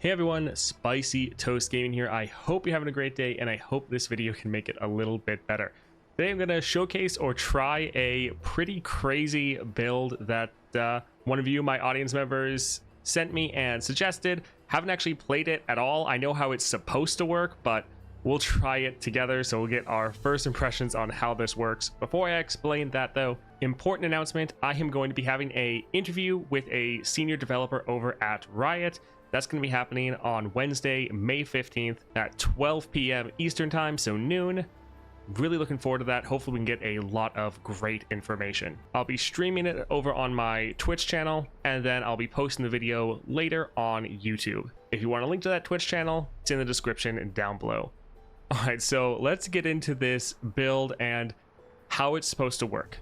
Hey everyone, Spicy Toast Gaming here. I hope you're having a great day and I hope this video can make it a little bit better. Today I'm going to showcase or try a pretty crazy build that one of you, my audience members, sent me and suggested. Haven't actually played it at all. I know how it's supposed to work, but we'll try it together, so we'll get our first impressions on how this works. Before I explain that though, important announcement, I am going to be having an interview with a senior developer over at Riot. That's going to be happening on Wednesday, May 15th at 12 p.m. Eastern time, so noon. Really looking forward to that. Hopefully we can get a lot of great information. I'll be streaming it over on my Twitch channel, and then I'll be posting the video later on YouTube. If you want a link to that Twitch channel, it's in the description down below. Alright, so let's get into this build and how it's supposed to work.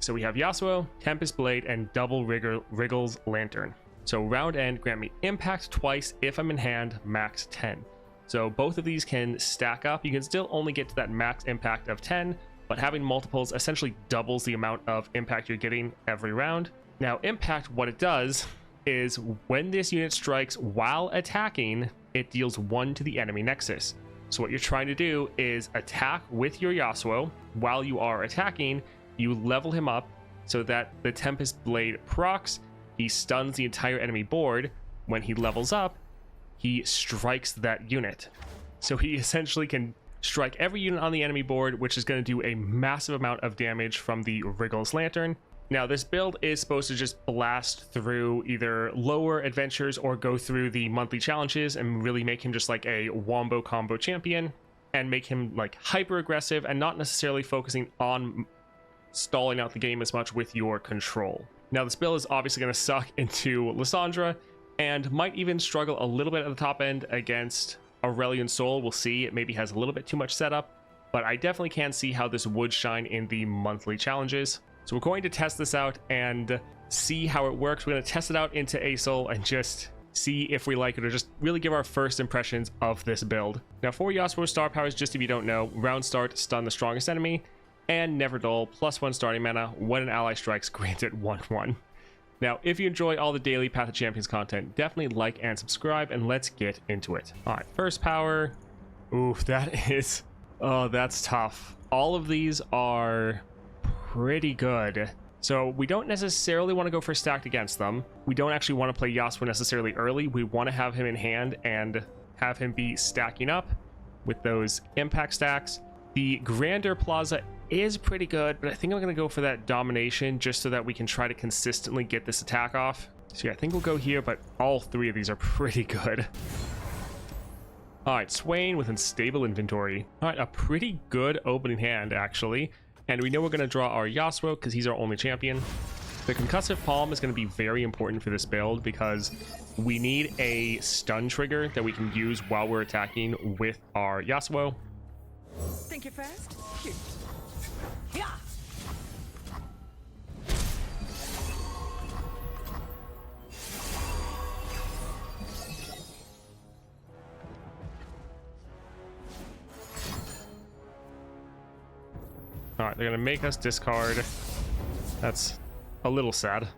So we have Yasuo, Tempest Blade, and Double Wriggle's Lantern. So round end, grant me impact twice if I'm in hand, max 10. So both of these can stack up. You can still only get to that max impact of 10, but having multiples essentially doubles the amount of impact you're getting every round. Now impact, what it does is when this unit strikes while attacking, it deals 1 to the enemy nexus. So what you're trying to do is attack with your Yasuo. While you are attacking, you level him up so that the Tempest Blade procs. He stuns the entire enemy board. When he levels up, he strikes that unit. So he essentially can strike every unit on the enemy board, which is going to do a massive amount of damage from the Wriggle's Lantern. Now this build is supposed to just blast through either lower adventures or go through the monthly challenges and really make him just like a Wombo combo champion and make him like hyper aggressive and not necessarily focusing on stalling out the game as much with your control. Now this build is obviously going to suck into Lissandra and might even struggle a little bit at the top end against Aurelion Sol. We'll see. It maybe has a little bit too much setup, but I definitely can see how this would shine in the monthly challenges. So we're going to test this out and see how it works. We're going to test it out into Asol and just see if we like it, or just really give our first impressions of this build. Now for Yasuo star powers, just if you don't know, round start, stun the strongest enemy, and never dull, +1 starting mana. When an ally strikes, grant it 1/1. Now, if you enjoy all the daily Path of Champions content, definitely like and subscribe, and let's get into it. All right, first power. Oof, that is... Oh, that's tough. All of these are pretty good. So we don't necessarily want to go for stacked against them. We don't actually want to play Yasuo necessarily early. We want to have him in hand and have him be stacking up with those impact stacks. The Grandeur Plaza is pretty good, but I think I'm going to go for that domination just so that we can try to consistently get this attack off. So yeah, I think we'll go here, but all three of these are pretty good. All right, Swain with unstable inventory. All right, a pretty good opening hand, actually. And we know we're going to draw our Yasuo because he's our only champion. The Concussive Palm is going to be very important for this build because we need a stun trigger that we can use while we're attacking with our Yasuo. Think you're fast? Shoot. Yeah. All right, they're gonna make us discard. That's a little sad.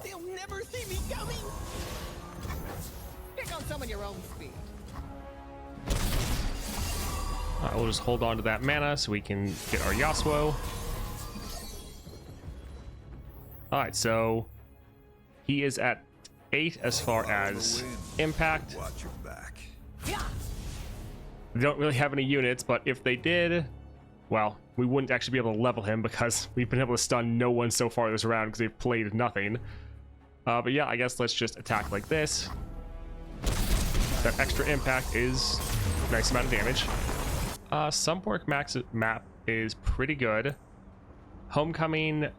They'll never see me coming. Pick on someone your own speed. All right, we'll just hold on to that mana so we can get our Yasuo. All right, so he is at 8 as far as impact. Watch your back. Yeah. They don't really have any units, but if they did, well, we wouldn't actually be able to level him because we've been able to stun no one so far this round because they've played nothing. But yeah, I guess let's just attack like this. That extra impact is a nice amount of damage. Sunpork Max map is pretty good. Homecoming,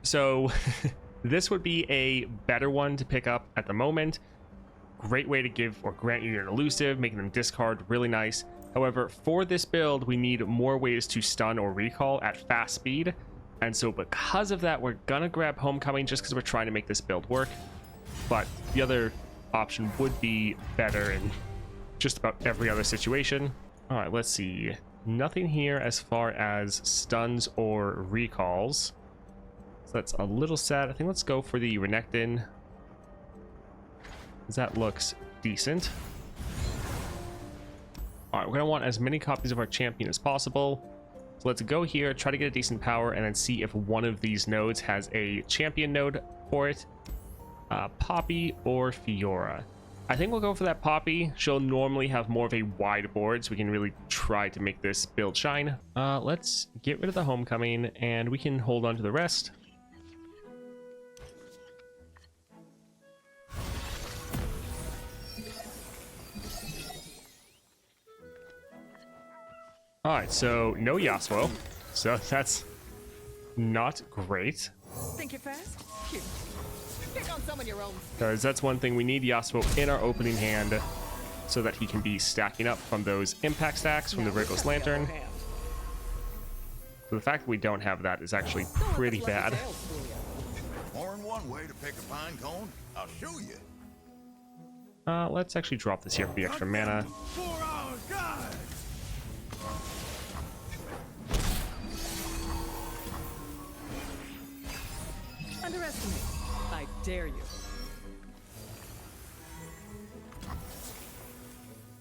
so this would be a better one to pick up at the moment. Great way to give or grant you an elusive, making them discard, really nice. However, for this build, we need more ways to stun or recall at fast speed. And so because of that, we're gonna grab Homecoming just because we're trying to make this build work. But the other option would be better in just about every other situation. All right, let's see. Nothing here as far as stuns or recalls. So that's a little sad. I think let's go for the Renekton. That looks decent. All right, we're gonna want as many copies of our champion as possible. So let's go here, try to get a decent power, and then see if one of these nodes has a champion node for it. Poppy or Fiora. I think we'll go for that Poppy. She'll normally have more of a wide board, so we can really try to make this build shine. Let's get rid of the Homecoming, and we can hold on to the rest. All right, so no Yasuo, so that's not great. Think you're fast? Cute. Pick on someone your own. Because that's one thing, we need Yasuo in our opening hand so that he can be stacking up from those impact stacks from the Rigo's Lantern. So the fact that we don't have that is actually pretty bad. More than one way to pick a pine cone. I'll show you. Let's actually drop this here for the extra mana. For our God. Underestimate. I dare you.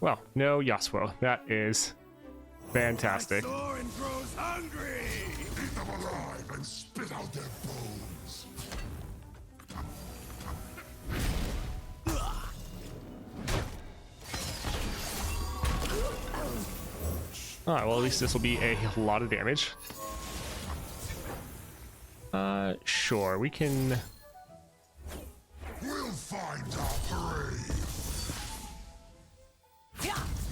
Well, no Yasuo. That is fantastic. Soren grows hungry. Eat them alive and spit out their bones. Alright, well at least this will be a lot of damage. Sure, we can... We'll find our prey.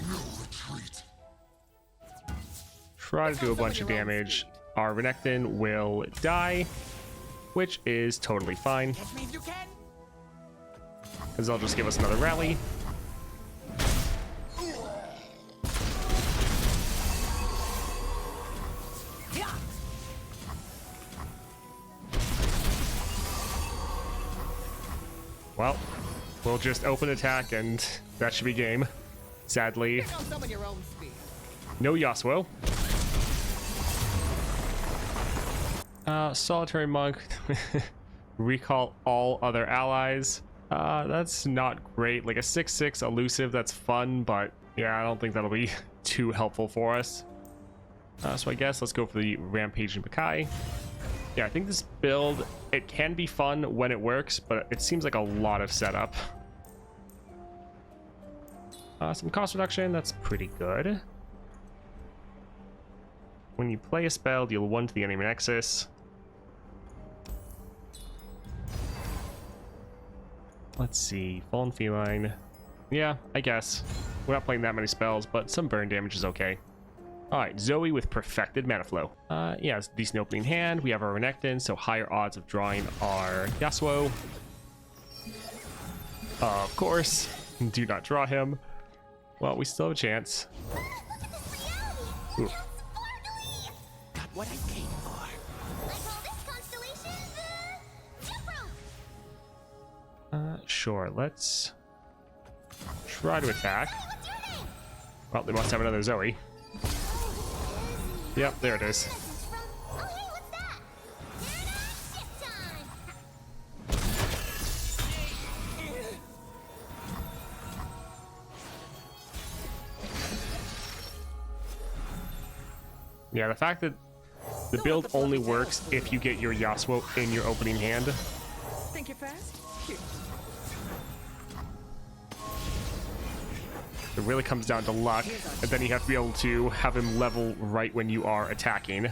No retreat. try to do a bunch of damage. Our Renekton will die, which is totally fine, Catch me if you can. because they'll just give us another rally. Well, we'll just open attack and that should be game. Sadly, Pick on someone your own speed. no Yasuo. Solitary Monk. Recall all other allies. That's not great. Like a 6/6 elusive, that's fun, but yeah, I don't think that'll be too helpful for us. So I guess let's go for the Rampage and Makai. Yeah, I think this build, it can be fun when it works, but it seems like a lot of setup. Some cost reduction, that's pretty good. When you play a spell, deal 1 to the enemy nexus. Let's see, Fallen Feline. Yeah, I guess. We're not playing that many spells, but some burn damage is okay. Alright, Zoe with Perfected Mana Flow. Yeah, it's a decent opening hand. We have our Renekton, so higher odds of drawing our Yasuo. Of course, do not draw him. Well, we still have a chance. Ooh. Got what I came for. I call this constellation the Jump. Sure, let's try to attack. Well, they must have another Zoe. Yep, there it is. Oh, hey, what's that? Shit time. Yeah, the fact that the build only works if you get your Yasuo in your opening hand. Think you're fast? Cute. It really comes down to luck, and then you have to be able to have him level right when you are attacking.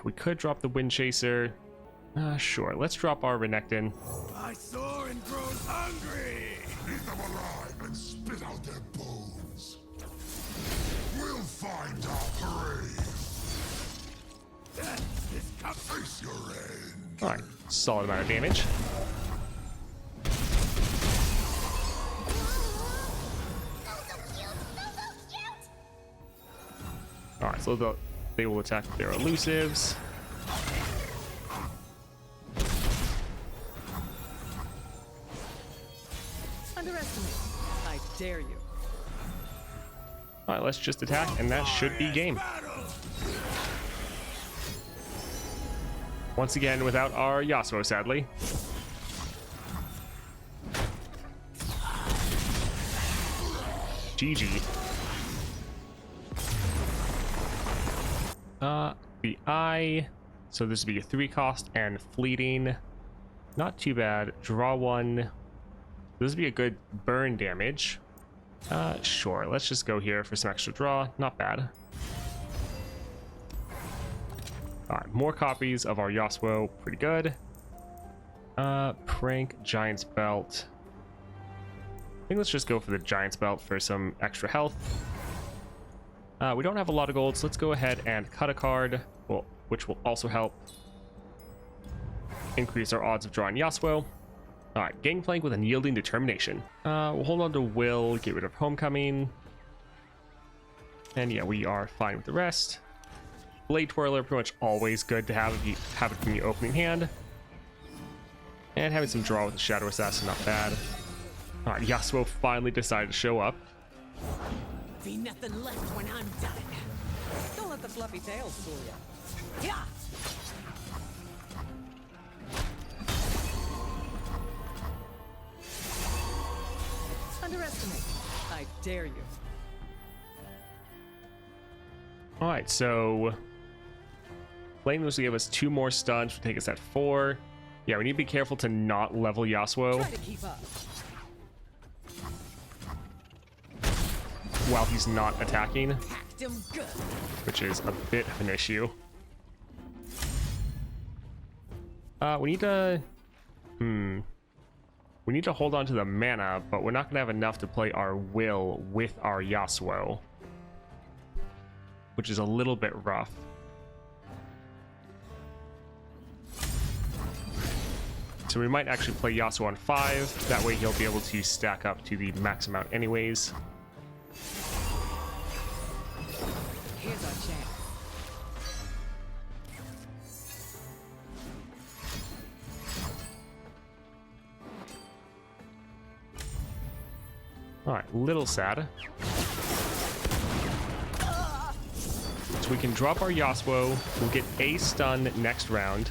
We could drop the Wind Chaser. Sure, let's drop our Renekton. My Soren grows hungry. Eat them alive and spit out their bones. We'll find our prey. This cup face your end. Alright, solid amount of damage. Alright, so they will attack their elusives. Underestimate. I dare you. Alright, let's just attack, and that should be game. Battle. Once again, without our Yasuo, sadly. GG. The eye. So this would be a 3 cost and fleeting. Not too bad. Draw 1. This would be a good burn damage. Sure. Let's just go here for some extra draw. Not bad. Alright, more copies of our Yasuo. Pretty good. Prank, Giant's Belt. I think let's just go for the Giant's Belt for some extra health. We don't have a lot of gold, so let's go ahead and cut a card, well, which will also help increase our odds of drawing Yasuo. Alright, Gangplank with Unyielding Determination. We'll hold on to Will, get rid of Homecoming. And yeah, we are fine with the rest. Blade Twirler, pretty much always good to have if you have it in the opening hand. And having some draw with the Shadow Assassin, not bad. Alright, Yasuo finally decided to show up. Be nothing left when I'm done. Don't let the fluffy tails fool you. Yeah. Underestimate. I dare you. Alright, so Flame was to give us 2 more stuns, which will take us at 4. Yeah, we need to be careful to not level Yasuo Try to keep up. while he's not attacking, Packed him good. which is a bit of an issue. We need to hold on to the mana, but we're not gonna have enough to play our Will with our Yasuo, which is a little bit rough. So we might actually play Yasuo on 5. That way he'll be able to stack up to the max amount anyways. Here's our chance. Alright, little sad. So we can drop our Yasuo, we'll get a stun next round,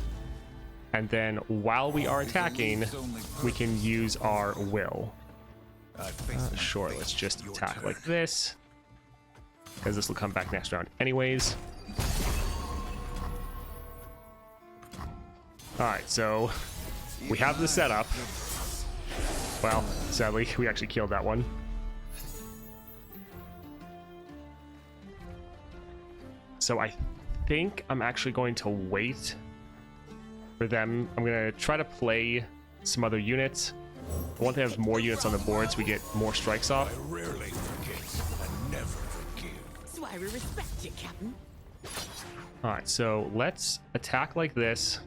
and then while we are attacking, we can use our Will. Sure, let's just attack like this, because this will come back next round anyways. Alright, so we have the setup. Well, sadly, we actually killed that one. So I think I'm actually going to wait for them. I'm going to try to play some other units. I want to have more units on the board so we get more strikes off. I rarely forget and never forgive. That's why we respect you, Captain. Alright, so let's attack like this.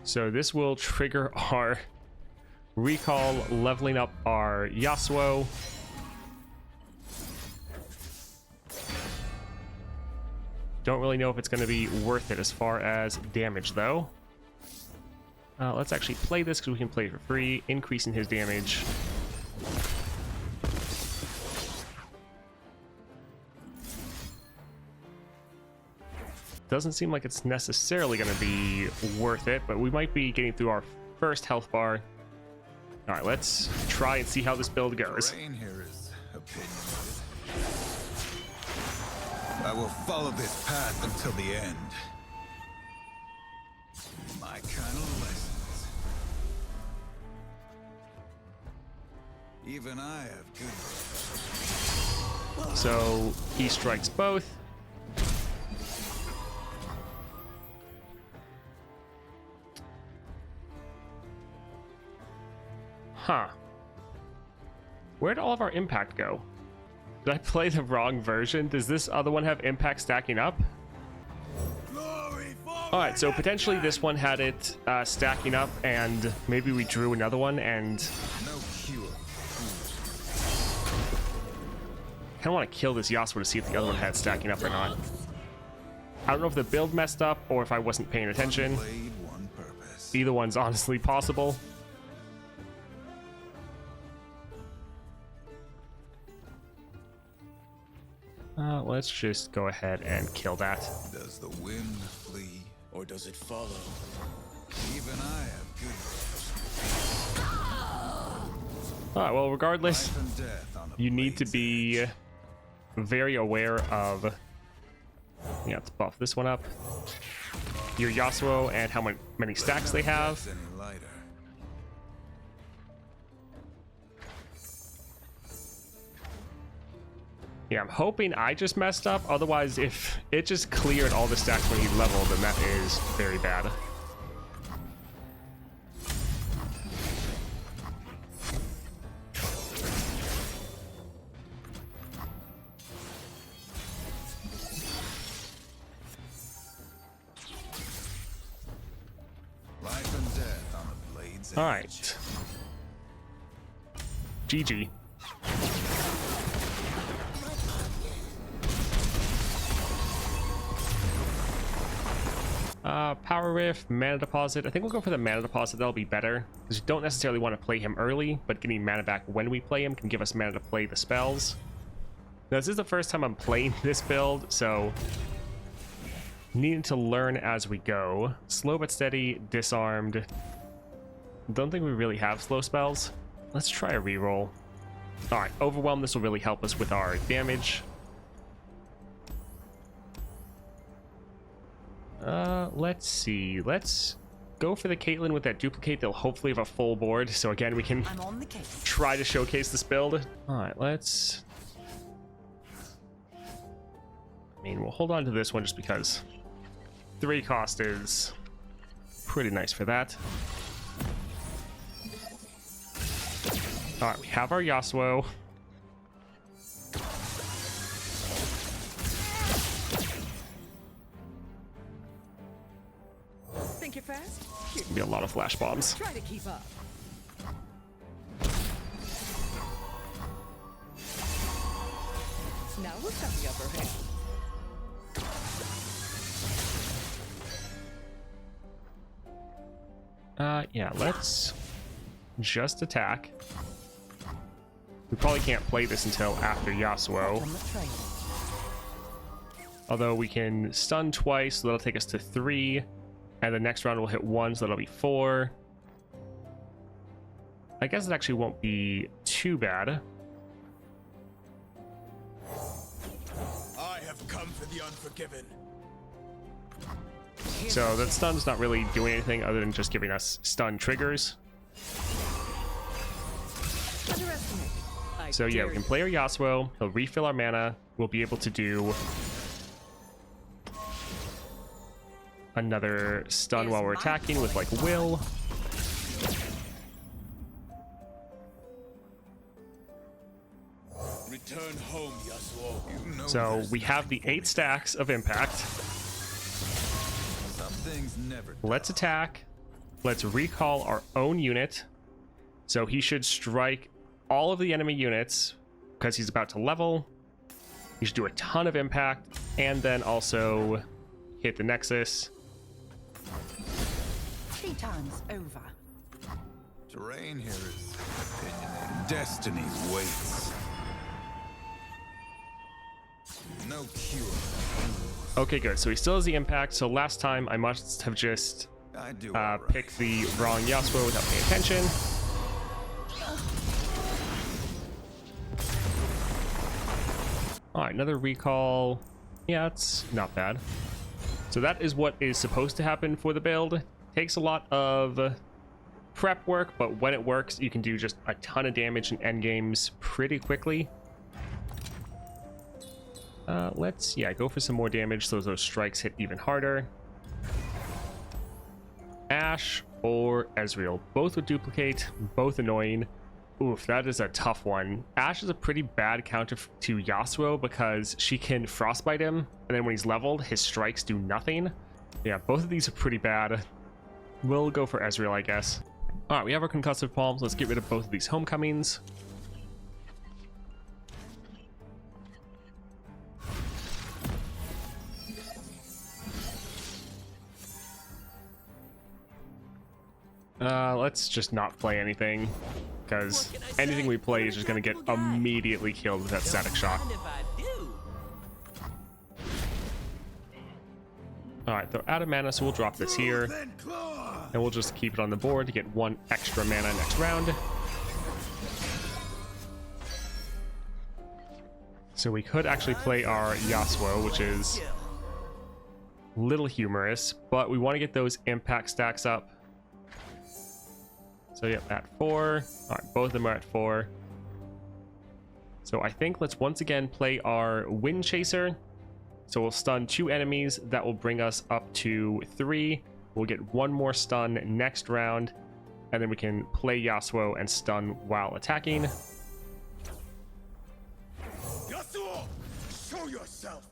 So this will trigger our recall, leveling up our Yasuo. Don't really know if it's going to be worth it as far as damage, though. Let's actually play this because we can play it for free, increasing his damage. Doesn't seem like it's necessarily going to be worth it, but we might be getting through our first health bar. All right, let's try and see how this build goes. Rain here is opinionated. I will follow this path until the end. My kind of lessons. Even I have good. So he strikes both. Huh. Where'd all of our impact go? Did I play the wrong version? Does this other one have impact stacking up? Alright, so potentially this one had it stacking up, and maybe we drew another one, and No cure. I kind of want to kill this Yasuo to see if the other one had stacking up or not. I don't know if the build messed up or if I wasn't paying attention. Blade, one purpose. Either one's honestly possible. Let's just go ahead and kill that. Does the wind flee? Or does it follow? Even I have good. Alright, well, regardless, Life and death on the you need to blade's be edge. very aware of... Yeah, let's buff this one up. Your Yasuo and how many stacks they have. Gets any lighter. Yeah, I'm hoping I just messed up. Otherwise, if it just cleared all the stacks when he leveled, then that is very bad. Life and death on the blade's edge. All right. GG. Power Rift, Mana Deposit. I think we'll go for the Mana Deposit. That'll be better, because we don't necessarily want to play him early, but getting mana back when we play him can give us mana to play the spells. Now, this is the first time I'm playing this build, so needing to learn as we go. Slow but steady, disarmed. Don't think we really have slow spells. Let's try a reroll. All right, Overwhelm. This will really help us with our damage. Let's see. Let's go for the Caitlyn with that duplicate. They'll hopefully have a full board, so again we can I'm on the case. try to showcase this build. All right, let's... I mean, we'll hold on to this one just because 3 cost is pretty nice for that. All right, we have our Yasuo. Think you're fast? It's gonna be a lot of flash bombs. Try to keep up. Now who's got the upper hand? Yeah, let's just attack. We probably can't play this until after Yasuo. On the train. Although we can stun twice, so that'll take us to 3. And the next round we'll hit 1, so that'll be 4. I guess it actually won't be too bad. I have come for the unforgiven. So that stun's not really doing anything other than just giving us stun triggers. Underestimate. I So yeah, dare we can you. play our Yasuo. He'll refill our mana. We'll be able to do another stun while we're attacking with like Will. Return home, Yasuo. You know So there's we have the 8 stacks of impact. some things never Let's attack. Let's recall our own unit. So he should strike all of the enemy units because he's about to level. He should do a ton of impact and then also hit the Nexus. Tea time's over. terrain here is opinionated. Destiny waits. No cure. Okay, good. So he still has the impact. So last time I must have just I do all right. picked the wrong Yasuo without paying attention. All right, another recall. Yeah, it's not bad. So that is what is supposed to happen for the build. Takes a lot of prep work, but when it works, you can do just a ton of damage in endgames pretty quickly. Let's, go for some more damage so those strikes hit even harder. Ashe or Ezreal, both would duplicate, both annoying. Oof, that is a tough one. Ashe is a pretty bad counter to Yasuo because she can frostbite him, and then when he's leveled, his strikes do nothing. Yeah, both of these are pretty bad. We'll go for Ezreal, I guess. All right, we have our concussive palms. Let's get rid of both of these homecomings. Let's just not play anything, because anything we play is just going to get immediately killed with that static shock. And if I do, All right, they're out of mana, so we'll drop this here. And we'll just keep it on the board to get 1 extra mana next round. So we could actually play our Yasuo, which is a little humorous, but we want to get those impact stacks up. So yep, at 4. All right, both of them are at 4. So I think let's once again play our Wind Chaser. So we'll stun 2 enemies. That will bring us up to 3. We'll get 1 more stun next round, and then we can play Yasuo and stun while attacking. Yasuo, show yourself.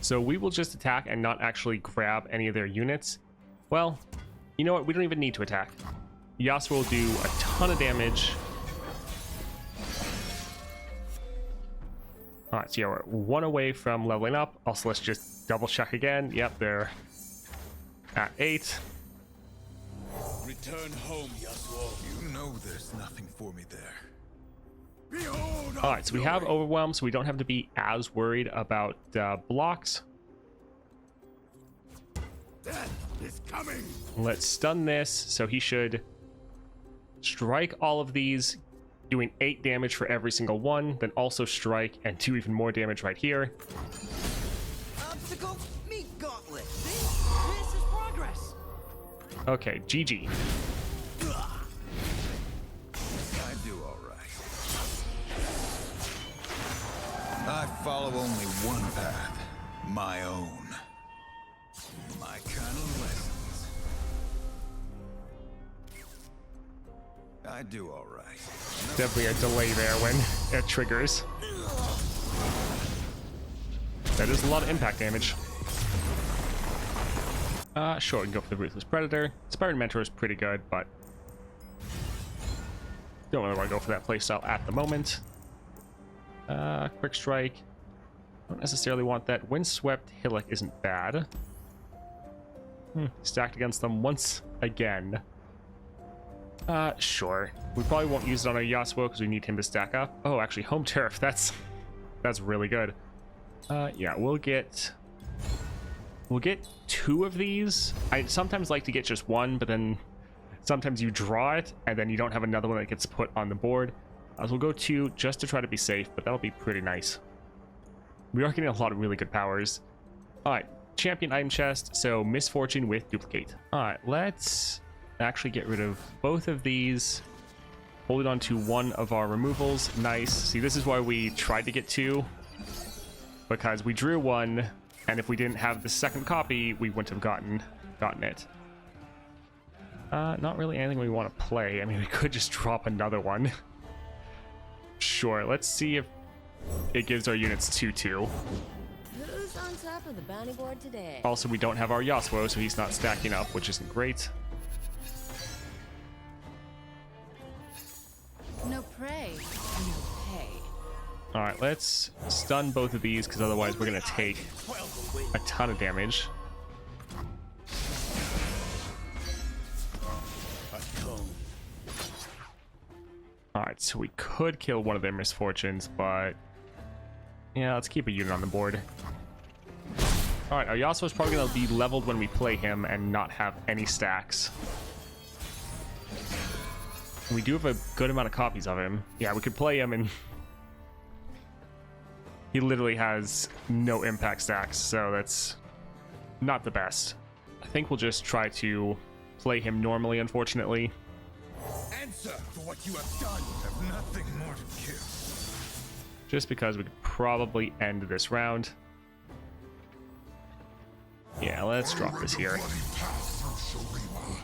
So we will just attack and not actually grab any of their units. Well, you know what? We don't even need to attack. Yasuo will do a ton of damage. All right, so yeah, we're 1 away from leveling up. Also, let's just double check again. Yep, they're at 8. Return home, Yasuo. You know there's nothing for me there. Behold, All right, so we have Overwhelm, so we don't have to be as worried about blocks. death is coming. Let's stun this, so he should strike all of these, doing 8 damage for every single one, then also strike and do even more damage right here. Obstacle, meet gauntlet. This is progress. Okay, GG. I do all right. I follow only one path, my own. My kind of lessons. I do all right. Definitely a delay there when it triggers. That is a lot of impact damage. Sure, we can go for the Ruthless Predator. Inspired Mentor is pretty good, but don't really want to go for that playstyle at the moment. Quick Strike. Don't necessarily want that. Windswept Hillock isn't bad. Stacked against them once again. Sure. We probably won't use it on our Yasuo because we need him to stack up. Oh, actually, Home Turf. That's really good. Yeah, we'll get 2 of these. I sometimes like to get just 1, but then sometimes you draw it and then you don't have another one that gets put on the board. So we'll go 2 just to try to be safe, but that'll be pretty nice. We are getting a lot of really good powers. All right, champion item chest. So Misfortune with duplicate. All right, let's actually get rid of both of these. Hold on to one of our removals. Nice. See, this is why we tried to get 2, because we drew 1, and if we didn't have the second copy, we wouldn't have gotten it. Not really anything we want to play. I mean, we could just drop another one. Sure, let's see if it gives our units 2/2. Who's on top of the bounty board today? Also, we don't have our Yasuo, so he's not stacking up, which isn't great. No prey, no pay. All right, let's stun both of these, because otherwise we're going to take a ton of damage. All right, so we could kill one of their Misfortunes, but yeah, let's keep a unit on the board. All right, our Yasuo is probably going to be leveled when we play him and not have any stacks. We do have a good amount of copies of him. Yeah, we could play him and he literally has no impact stacks, so that's not the best. I think we'll just try to play him normally, unfortunately. Answer for what you have done. Have nothing more to kill. Just because we could probably end this round. Yeah, let's drop this here. Bloody path through Shurima.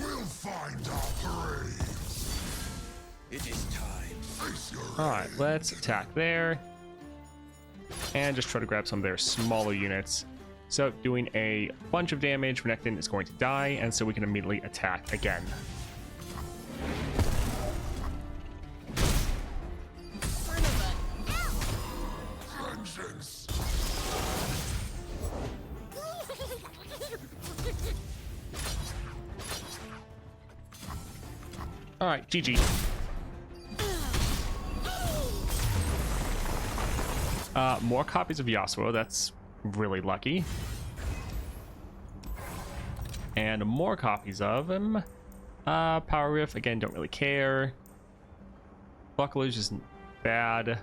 We'll find our graves. It is time. Face your All right, let's attack there. And just try to grab some of their smaller units. So doing a bunch of damage, Renekton is going to die, and so we can immediately attack again. vengeance. All right, GG. More copies of Yasuo. That's really lucky. And more copies of him. Power Riff, again, don't really care. Buckler's isn't bad.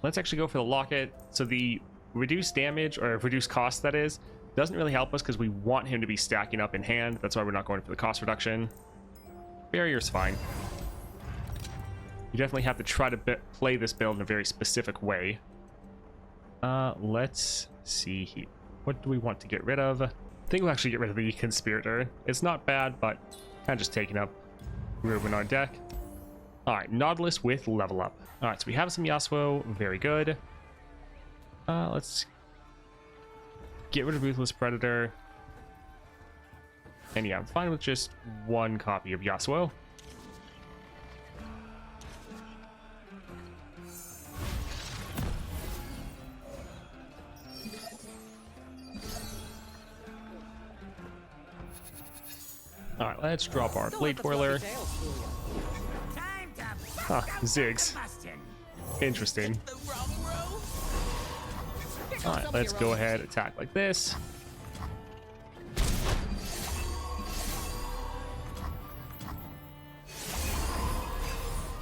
Let's actually go for the Locket. So the reduced damage, or reduced cost that is, doesn't really help us because we want him to be stacking up in hand. That's why we're not going for the cost reduction. Barrier's fine. You definitely have to try to play this build in a very specific way. Let's see here. What do we want to get rid of? I think we'll actually get rid of the Conspirator. It's not bad, but kind of just taking up room in our deck. All right, Nautilus with level up. All right, so we have some Yasuo. Very good. Let's get rid of Ruthless Predator. And yeah, I'm fine with just one copy of Yasuo. All right, let's drop our Blade Twirler. Huh, Ziggs. Interesting. All right, let's go ahead, attack like this.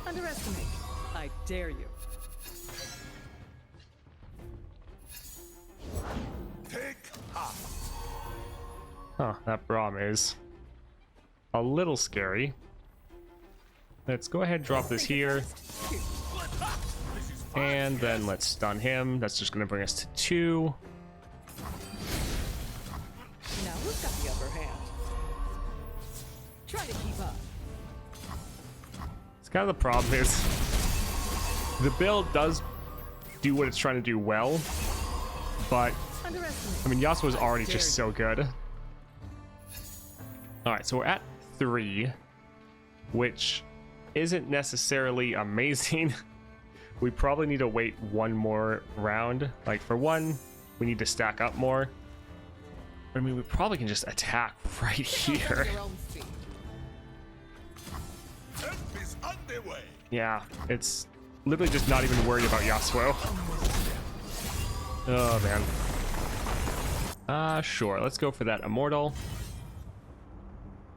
Underestimate. I dare you. Take up. Huh, that Braum is a little scary. Let's go ahead and drop this here. And then let's stun him. That's just going to bring us to 2. Now who's got the upper hand? Try to keep up. It's kind of the problem is the build does do what it's trying to do well, but Underestimate. I mean Yasuo is already just so good. All right, so we're at 3, which isn't necessarily amazing. We probably need to wait one more round. Like for one, we need to stack up more. I mean, we probably can just attack right here. Your own speed. Help is underway. Yeah, it's literally just not even worried about Yasuo. Oh man. Sure, let's go for that Immortal.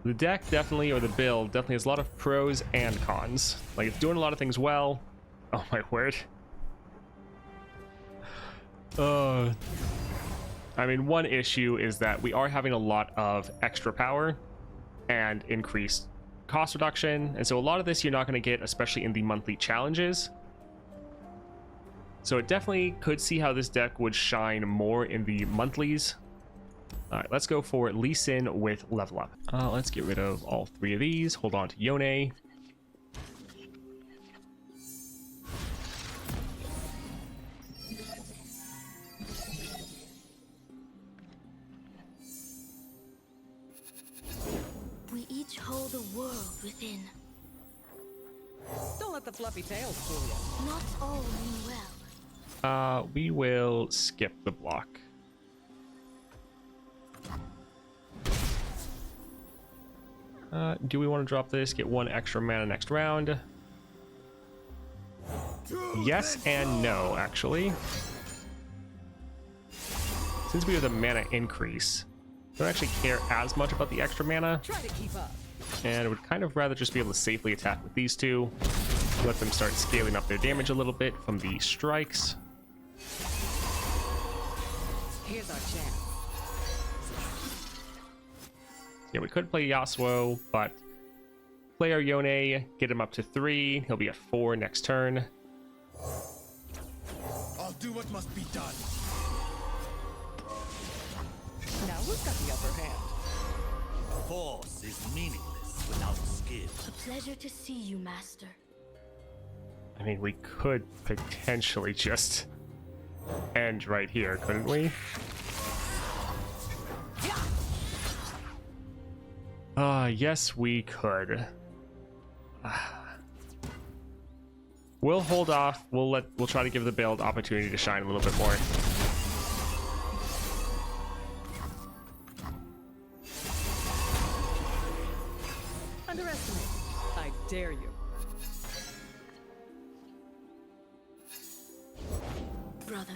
The deck definitely, or the build, definitely has a lot of pros and cons. Like, it's doing a lot of things well. Oh my word. I mean, one issue is that we are having a lot of extra power and increased cost reduction. And so a lot of this you're not going to get, especially in the monthly challenges. So it definitely could see how this deck would shine more in the monthlies. All right, let's go for Lee Sin with level up. Let's get rid of all 3 of these. Hold on to Yone. We each hold a world within. Don't let the fluffy tails fool you. Not all mean well. We will skip the block. Do we want to drop this? Get 1 extra mana next round? Yes and no, actually. Since we have the mana increase, I don't actually care as much about the extra mana. Try to keep up. And I would kind of rather just be able to safely attack with these 2. Let them start scaling up their damage a little bit from the strikes. Here's our chance. Yeah, we could play Yasuo, but play our Yone, get him up to 3. He'll be at 4 next turn. I'll do what must be done. Now who's got the upper hand? Force is meaningless without skill. A pleasure to see you, Master. I mean, we could potentially just end right here, couldn't we? Yes, we could. We'll hold off. We'll try to give the build opportunity to shine a little bit more. underestimate. I dare you. Brother,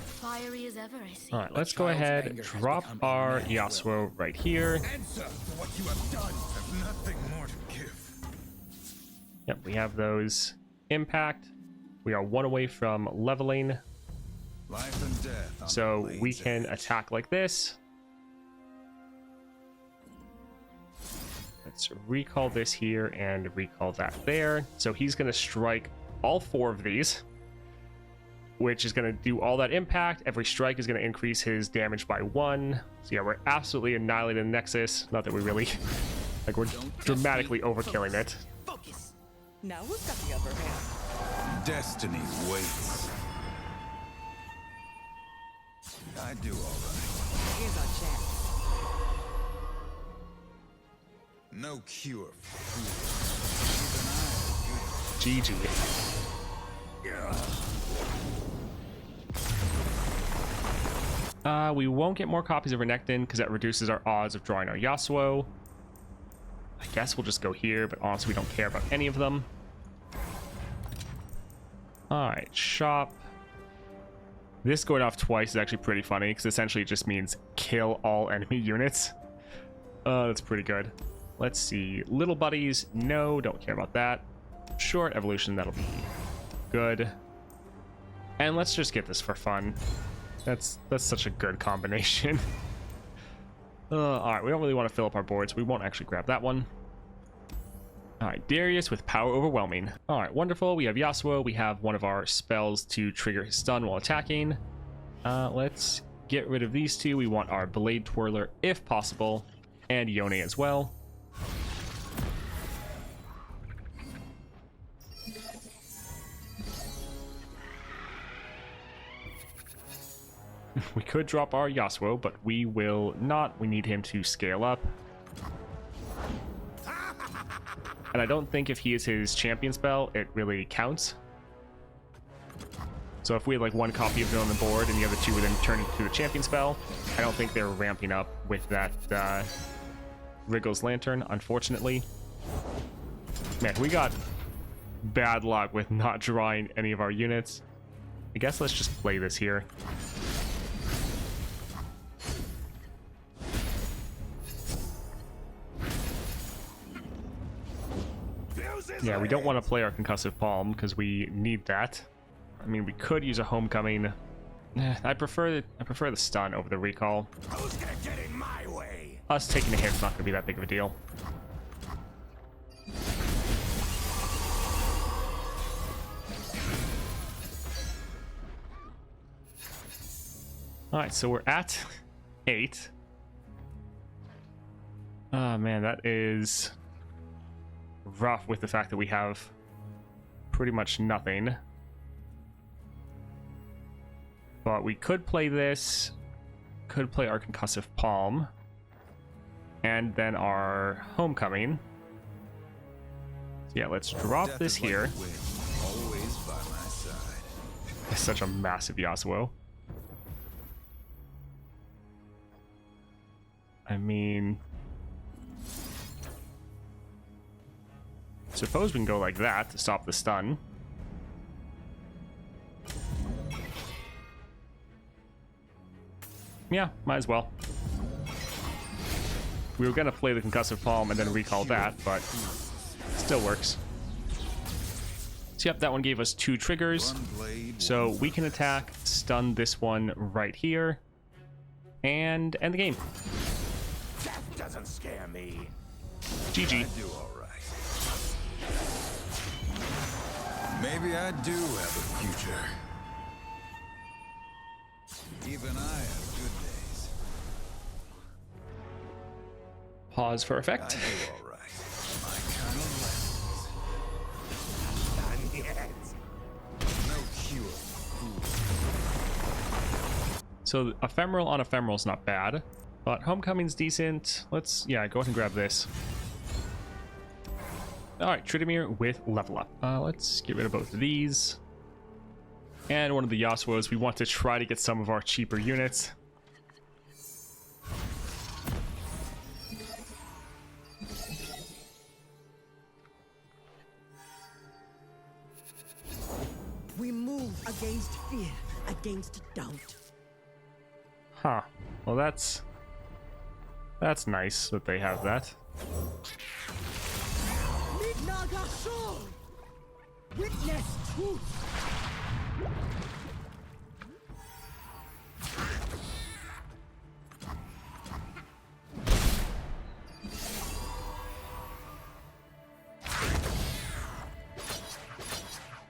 fiery as ever, I see. All right, let's go ahead, drop our Yasuo right here. Answer for what you have done. I've nothing more to give. Yep, we have those impact. We are one away from leveling, Life and death. On so the we blade's can edge. attack like this. Let's recall this here and recall that there. So he's going to strike all 4 of these, which is going to do all that impact. Every strike is going to increase his damage by 1. So yeah, we're absolutely annihilating the Nexus. Not that we really, like, we're dramatically overkilling it. Focus. Now who's got the upper hand? Destiny waits. I do all right. Here's our chance. No cure for food. GG. We won't get more copies of Renekton because that reduces our odds of drawing our Yasuo. I guess we'll just go here, but honestly, we don't care about any of them. Alright, shop. This going off twice is actually pretty funny because essentially it just means kill all enemy units. That's pretty good. Let's see. Little buddies, no, don't care about that. Short evolution, that'll be good. And let's just get this for fun. That's such a good combination. Alright, we don't really want to fill up our board, so we won't actually grab that one. Alright, Darius with Power Overwhelming. Alright, wonderful. We have Yasuo. We have one of our spells to trigger his stun while attacking. Let's get rid of these 2. We want our Blade Twirler if possible, and Yone as well. We could drop our Yasuo, but we will not. We need him to scale up. And I don't think if he is his champion spell, it really counts. So if we had like one copy of it on the board and the other 2 would then turn into a champion spell, I don't think they're ramping up with that Wriggle's Lantern, unfortunately. Man, we got bad luck with not drawing any of our units. I guess let's just play this here. Yeah, we don't want to play our Concussive Palm because we need that. I mean, we could use a Homecoming. I prefer the stun over the recall. Who's gonna get in my way? Us taking a hit's not going to be that big of a deal. Alright, so we're at 8. Oh man, that is rough with the fact that we have pretty much nothing. But we could play this, could play our Concussive Palm, and then our Homecoming. So yeah, let's drop Death this is like here. the wind, always by my side. It's such a massive Yasuo. I mean, suppose we can go like that to stop the stun. Yeah, might as well. We were gonna play the Concussive Palm and then recall that, but still works. So yep, that one gave us 2 triggers. One blade, So one we can attack, stun this one right here, and end the game. Death doesn't scare me. GG. I do all right. Maybe I do have a future. Even I have good days. Pause for I effect. do all right. My kind of lessons. Not yet. No cure for food. So ephemeral on ephemeral is not bad, but Homecoming's decent. Let's, yeah, go ahead and grab this. All right, Tryndamere with level up. Let's get rid of both of these. And one of the Yasuos. We want to try to get some of our cheaper units. Against fear, against doubt. Huh. Well, that's nice that they have that. Naga Sol! Witness truth!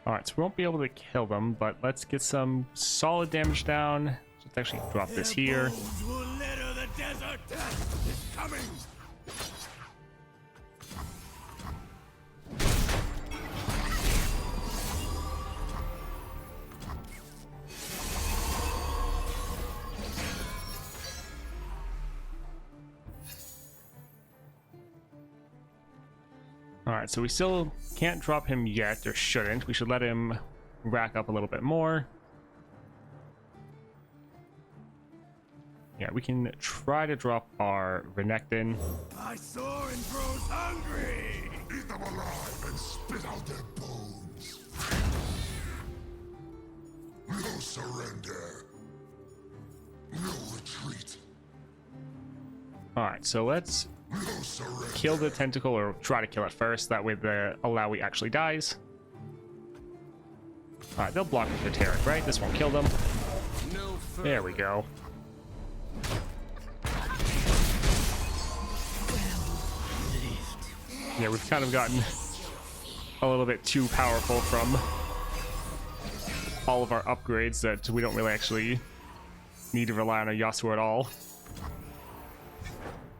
Alright, so we won't be able to kill them, but let's get some solid damage down. Let's actually drop this here. Bones will litter the desert. Death is coming. Alright, so we still can't drop him yet, or shouldn't. We should let him rack up a little bit more. Yeah, we can try to drop our Renekton. My Sorin grows hungry. Eat them alive and spit out their bones. No surrender. No retreat. Alright, so let's No surrender. kill the tentacle, or try to kill it first. That way the Illaoi actually dies. Alright, they'll block with their Taric, right? This won't kill them. There we go. Yeah, we've kind of gotten a little bit too powerful from all of our upgrades that we don't really actually need to rely on a Yasuo at all.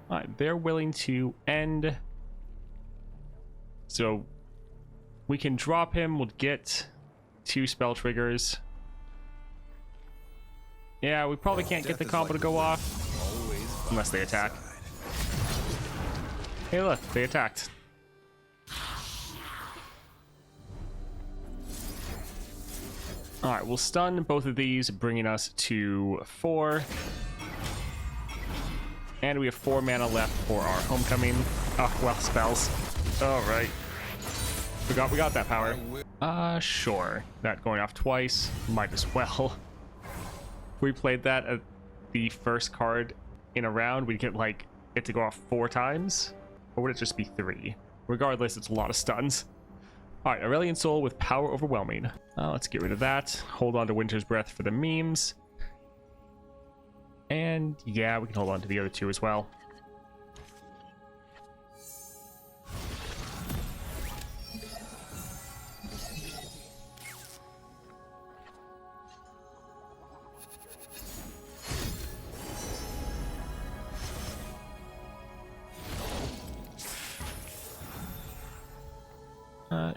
Alright, they're willing to end. So we can drop him, we'll get 2 spell triggers. Yeah, we probably can't get the combo to go off unless they attack. Hey look, they attacked. Alright, we'll stun both of these, bringing us to 4. And we have 4 mana left for our homecoming. Oh, well, spells. Alright. We got that power. Sure. That going off twice. Might as well. If we played that at the first card in a round, we'd get, like, it to go off 4 times? Or would it just be 3? Regardless, it's a lot of stuns. Alright, Aurelion Sol with Power Overwhelming. Let's get rid of that. Hold on to Winter's Breath for the memes. And yeah, we can hold on to the other 2 as well.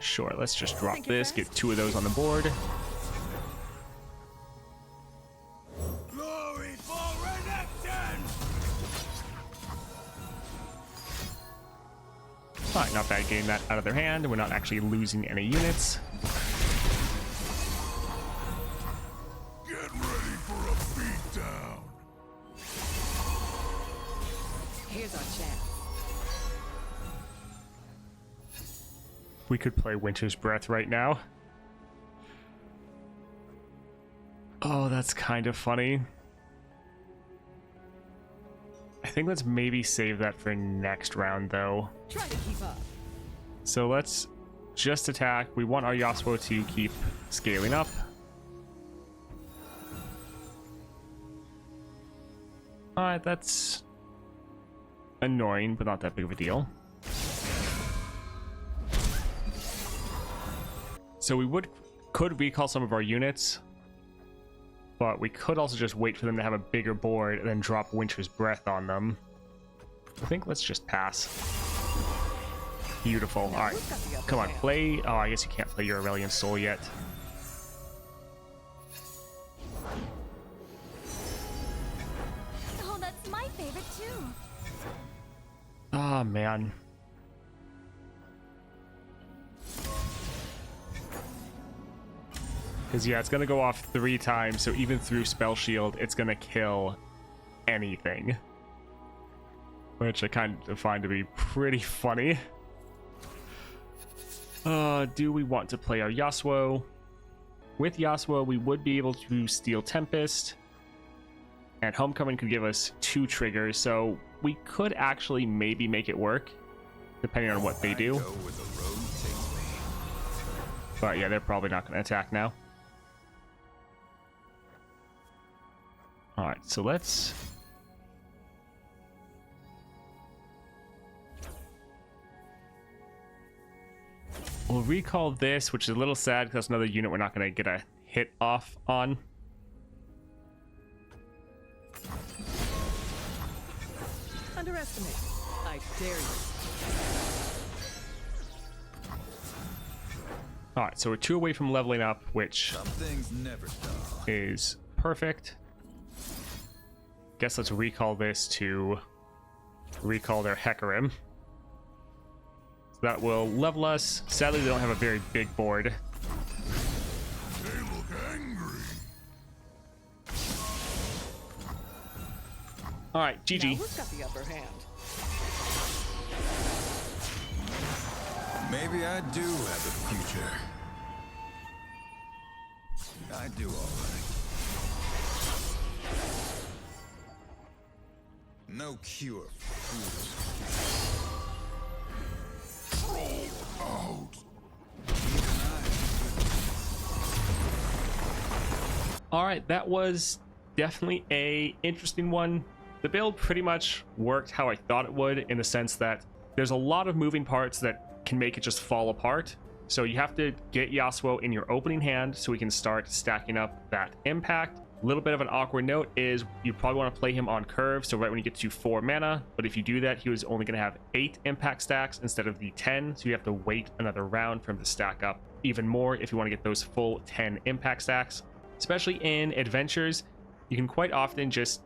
Sure, let's just drop this, get 2 of those on the board. Glory for Renekton. Alright, not bad getting that out of their hand. We're not actually losing any units. Get ready for a beatdown. Here's our chance. We could play Winter's Breath right now. Oh, that's kind of funny. I think let's maybe save that for next round, though. Try to keep up. So let's just attack. We want our Yasuo to keep scaling up. Alright, that's annoying, but not that big of a deal. So we could recall some of our units, but we could also just wait for them to have a bigger board and then drop Winter's Breath on them. I think let's just pass. Beautiful. All right, come on, play. Oh, I guess you can't play your Aurelion Sol yet. Oh, that's my favorite too. Oh man. Because yeah, it's gonna go off 3 times, so even through Spell Shield, it's gonna kill anything. Which I kind of find to be pretty funny. Do we want to play our Yasuo? With Yasuo, we would be able to steal Tempest, and Homecoming could give us 2 triggers, so we could actually maybe make it work, depending on what they do. But yeah, they're probably not going to attack now. Alright, so let's... We'll recall this, which is a little sad because that's another unit we're not going to get a hit off on. Underestimate. I dare you. Alright, so we're 2 away from leveling up, which Some things never dull. is perfect. Guess let's recall this to recall their Hecarim. So that will level us. Sadly, they don't have a very big board. They look angry. Alright, Now GG. who's got the upper hand? Maybe I do have a future. I do all right. No cure for fools. Out. Alright, that was definitely a interesting one. The build pretty much worked how I thought it would, in the sense that there's a lot of moving parts that can make it just fall apart. So you have to get Yasuo in your opening hand so we can start stacking up that impact. A little bit of an awkward note is you probably want to play him on curve, so right when you get to 4 mana, but if you do that, he was only going to have 8 impact stacks instead of the 10, so you have to wait another round for him to stack up even more if you want to get those full 10 impact stacks. Especially in adventures, you can quite often just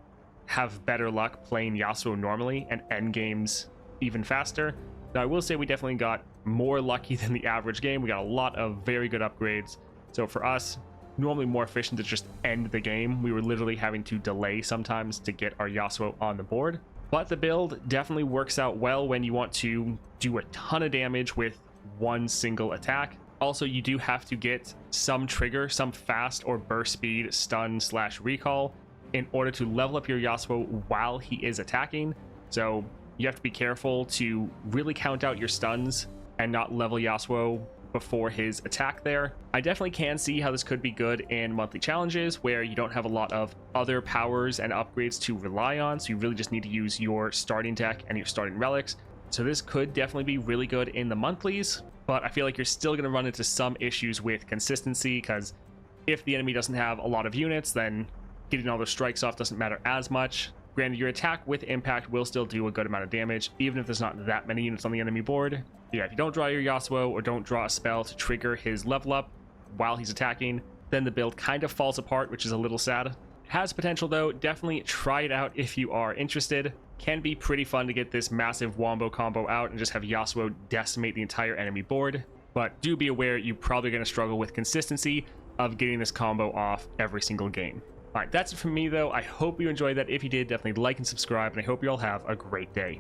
have better luck playing Yasuo normally and end games even faster. Now, I will say we definitely got more lucky than the average game. We got a lot of very good upgrades. So for us, normally more efficient to just end the game. We were literally having to delay sometimes to get our Yasuo on the board. But the build definitely works out well when you want to do a ton of damage with one single attack. Also, you do have to get some trigger, some fast or burst speed, stun / recall in order to level up your Yasuo while he is attacking. So you have to be careful to really count out your stuns and not level Yasuo before his attack there. I definitely can see how this could be good in monthly challenges where you don't have a lot of other powers and upgrades to rely on, so you really just need to use your starting deck and your starting relics. So this could definitely be really good in the monthlies, but I feel like you're still going to run into some issues with consistency, because if the enemy doesn't have a lot of units, then getting all those strikes off doesn't matter as much. Granted, your attack with impact will still do a good amount of damage, even if there's not that many units on the enemy board. Yeah, if you don't draw your Yasuo or don't draw a spell to trigger his level up while he's attacking, then the build kind of falls apart, which is a little sad. It has potential though. Definitely try it out if you are interested. Can be pretty fun to get this massive Wombo combo out and just have Yasuo decimate the entire enemy board. But do be aware you're probably going to struggle with consistency of getting this combo off every single game. All right, that's it from me though. I hope you enjoyed that. If you did, definitely like and subscribe, and I hope you all have a great day.